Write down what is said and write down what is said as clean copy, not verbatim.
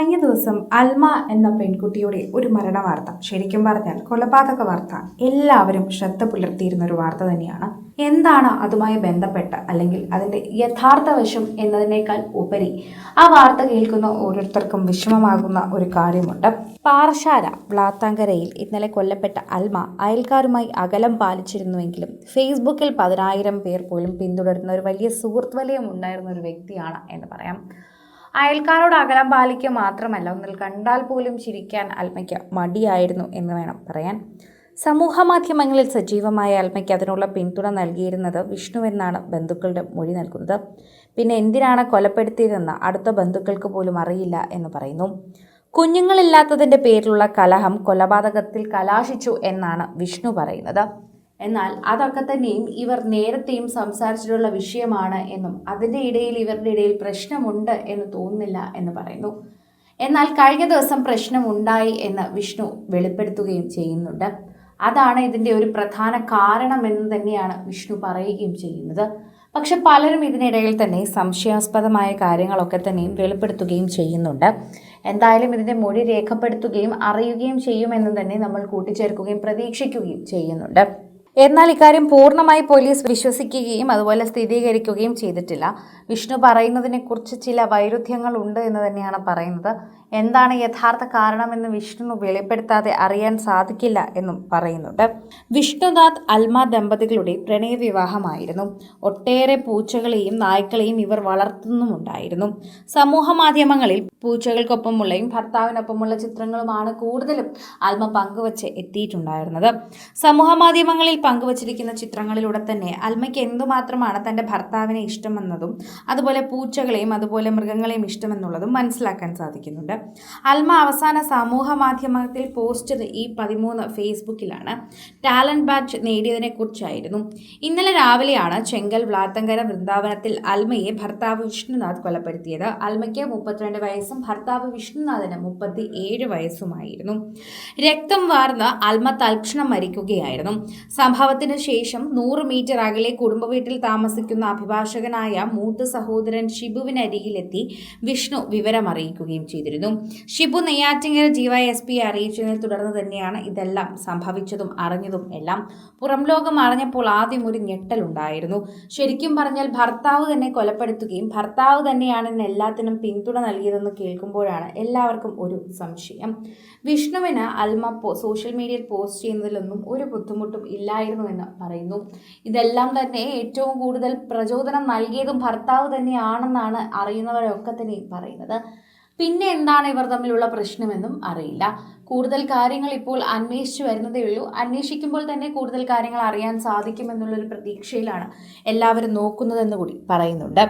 കഴിഞ്ഞ ദിവസം അൽമ എന്ന പെൺകുട്ടിയുടെ ഒരു മരണ വാർത്ത, ശരിക്കും പറഞ്ഞാൽ കൊലപാതക വാർത്ത, എല്ലാവരും ശ്രദ്ധ പുലർത്തിയിരുന്ന ഒരു വാർത്ത തന്നെയാണ്. എന്താണ് അതുമായി ബന്ധപ്പെട്ട് അല്ലെങ്കിൽ അതിൻ്റെ യഥാർത്ഥ വശം എന്നതിനേക്കാൾ ഉപരി ആ വാർത്ത കേൾക്കുന്ന ഓരോരുത്തർക്കും വിഷമമാകുന്ന ഒരു കാര്യമുണ്ട്. പാറശാല വ്ളാത്താങ്കരയിൽ ഇന്നലെ കൊല്ലപ്പെട്ട അൽമ അയൽക്കാരുമായി അകലം പാലിച്ചിരുന്നുവെങ്കിലും ഫേസ്ബുക്കിൽ 10,000 പേർ പോലും പിന്തുടരുന്ന ഒരു വലിയ സുഹൃത്ത് വലയം ഉണ്ടായിരുന്ന ഒരു വ്യക്തിയാണ് എന്ന് പറയാം. അയൽക്കാരോട് അകലം പാലിക്കുക മാത്രമല്ല, ഒന്നിൽ കണ്ടാൽ പോലും ചിരിക്കാൻ അൽമയ്ക്ക് മടിയായിരുന്നു എന്ന് വേണം പറയാൻ. സമൂഹ മാധ്യമങ്ങളിൽ സജീവമായ അൽമയ്ക്ക് അതിനുള്ള പിന്തുണ നൽകിയിരുന്നത് വിഷ്ണുവെന്നാണ് ബന്ധുക്കളുടെ മൊഴി നൽകുന്നത്. പിന്നെ എന്തിനാണ് കൊലപ്പെടുത്തിയതെന്ന് അടുത്ത ബന്ധുക്കൾക്ക് പോലും അറിയില്ല എന്ന് പറയുന്നു. കുഞ്ഞുങ്ങളില്ലാത്തതിൻ്റെ പേരിലുള്ള കലഹം കൊലപാതകത്തിൽ കലാശിച്ചു എന്നാണ് വിഷ്ണു പറയുന്നത്. എന്നാൽ അതൊക്കെ തന്നെയും ഇവർ നേരത്തെയും സംസാരിച്ചിട്ടുള്ള വിഷയമാണ് എന്നും അതിൻ്റെ ഇടയിൽ ഇവരുടെ ഇടയിൽ പ്രശ്നമുണ്ട് എന്ന് തോന്നുന്നില്ല എന്ന് പറയുന്നു. എന്നാൽ കഴിഞ്ഞ ദിവസം പ്രശ്നമുണ്ടായി എന്ന് വിഷ്ണു വെളിപ്പെടുത്തുകയും ചെയ്യുന്നുണ്ട്. അതാണ് ഇതിൻ്റെ ഒരു പ്രധാന കാരണമെന്ന് തന്നെയാണ് വിഷ്ണു പറയുകയും ചെയ്യുന്നത്. പക്ഷെ പലരും ഇതിനിടയിൽ തന്നെ സംശയാസ്പദമായ കാര്യങ്ങളൊക്കെ തന്നെയും വെളിപ്പെടുത്തുകയും ചെയ്യുന്നുണ്ട്. എന്തായാലും ഇതിൻ്റെ മൊഴി രേഖപ്പെടുത്തുകയും അറിയുകയും ചെയ്യുമെന്ന് തന്നെ നമ്മൾ കൂട്ടിച്ചേർക്കുകയും പ്രതീക്ഷിക്കുകയും ചെയ്യുന്നുണ്ട്. എന്നാൽ ഇക്കാര്യം പൂർണ്ണമായി പോലീസ് വിശ്വസിക്കുകയും അതുപോലെ സ്ഥിരീകരിക്കുകയും ചെയ്തിട്ടില്ല. വിഷ്ണു പറയുന്നതിനെക്കുറിച്ച് ചില വൈരുദ്ധ്യങ്ങൾ ഉണ്ട് എന്ന് തന്നെയാണ് പറയുന്നത്. എന്താണ് യഥാർത്ഥ കാരണമെന്ന് വിഷ്ണു വെളിപ്പെടുത്താതെ അറിയാൻ സാധിക്കില്ല എന്നും പറയുന്നുണ്ട്. വിഷ്ണുനാഥ് അൽമ ദമ്പതികളുടെ പ്രണയവിവാഹമായിരുന്നു. ഒട്ടേറെ പൂച്ചകളെയും നായ്ക്കളെയും ഇവർ വളർത്തുന്നുമുണ്ടായിരുന്നു. സമൂഹ മാധ്യമങ്ങളിൽ പൂച്ചകൾക്കൊപ്പമുള്ളയും ഭർത്താവിനൊപ്പമുള്ള ചിത്രങ്ങളുമാണ് കൂടുതലും അൽമ പങ്കുവച്ച് എത്തിയിട്ടുണ്ടായിരുന്നത്. സമൂഹ മാധ്യമങ്ങളിൽ പങ്കുവച്ചിരിക്കുന്ന ചിത്രങ്ങളിലൂടെ തന്നെ അൽമയ്ക്ക് എന്തുമാത്രമാണ് തൻ്റെ ഭർത്താവിനെ ഇഷ്ടമെന്നതും അതുപോലെ പൂച്ചകളെയും അതുപോലെ മൃഗങ്ങളെയും ഇഷ്ടമെന്നുള്ളതും മനസ്സിലാക്കാൻ സാധിക്കുന്നുണ്ട്. അൽമ അവസാന സമൂഹ മാധ്യമത്തിൽ പോസ്റ്റ് ഈ 13 ഫേസ്ബുക്കിലാണ്. ടാലന്റ് ബാഡ്ജ് നേടിയതിനെ കുറിച്ചായിരുന്നു. ഇന്നലെ രാവിലെയാണ് ചെങ്കൽ വ്ളാത്തങ്കര വൃന്ദാവനത്തിൽ അൽമയെ ഭർത്താവ് വിഷ്ണുനാഥ് കൊലപ്പെടുത്തിയത്. അൽമയ്ക്ക് 32 വയസ്സും ഭർത്താവ് വിഷ്ണുനാഥിന് 37 വയസ്സുമായിരുന്നു. രക്തം വാർന്ന് അൽമ തൽക്ഷണം മരിക്കുകയായിരുന്നു. സംഭവത്തിന് ശേഷം 100 മീറ്റർ അകലെ കുടുംബ വീട്ടിൽ താമസിക്കുന്ന അഭിഭാഷകനായ മൂത്ത സഹോദരൻ ഷിബുവിനരികിലെത്തി വിഷ്ണു വിവരമറിയിക്കുകയും ചെയ്തിരുന്നു. ഷിബു നെയ്യാറ്റിങ്കര DYSP അറിയിച്ചതിനെ തുടർന്ന് തന്നെയാണ് ഇതെല്ലാം സംഭവിച്ചതും അറിഞ്ഞതും എല്ലാം. പുറം ലോകം അറിഞ്ഞപ്പോൾ ആദ്യം ഒരു ഞെട്ടലുണ്ടായിരുന്നു. ശരിക്കും പറഞ്ഞാൽ ഭർത്താവ് തന്നെ കൊലപ്പെടുത്തുകയും ഭർത്താവ് തന്നെയാണ് എല്ലാത്തിനും പിന്തുണ നൽകിയതെന്ന് കേൾക്കുമ്പോഴാണ് എല്ലാവർക്കും ഒരു സംശയം. വിഷ്ണുവിന് അൽമ സോഷ്യൽ മീഡിയയിൽ പോസ്റ്റ് ചെയ്യുന്നതിലൊന്നും ഒരു ബുദ്ധിമുട്ടും ഇല്ലായിരുന്നുവെന്ന് പറയുന്നു. ഇതെല്ലാം തന്നെ ഏറ്റവും കൂടുതൽ പ്രചോദനം നൽകിയതും ഭർത്താവ് തന്നെയാണെന്നാണ് അറിയുന്നവരൊക്കെ തന്നെ പറയുന്നത്. പിന്നെ എന്താണ് ഇവർ തമ്മിലുള്ള പ്രശ്നമെന്നും അറിയില്ല. കൂടുതൽ കാര്യങ്ങൾ ഇപ്പോൾ അന്വേഷിച്ചു വരുന്നതേ ഉള്ളൂ. അന്വേഷിക്കുമ്പോൾ തന്നെ കൂടുതൽ കാര്യങ്ങൾ അറിയാൻ സാധിക്കുമെന്നുള്ളൊരു പ്രതീക്ഷയിലാണ് എല്ലാവരും നോക്കുന്നതെന്ന് കൂടി പറയുന്നുണ്ട്.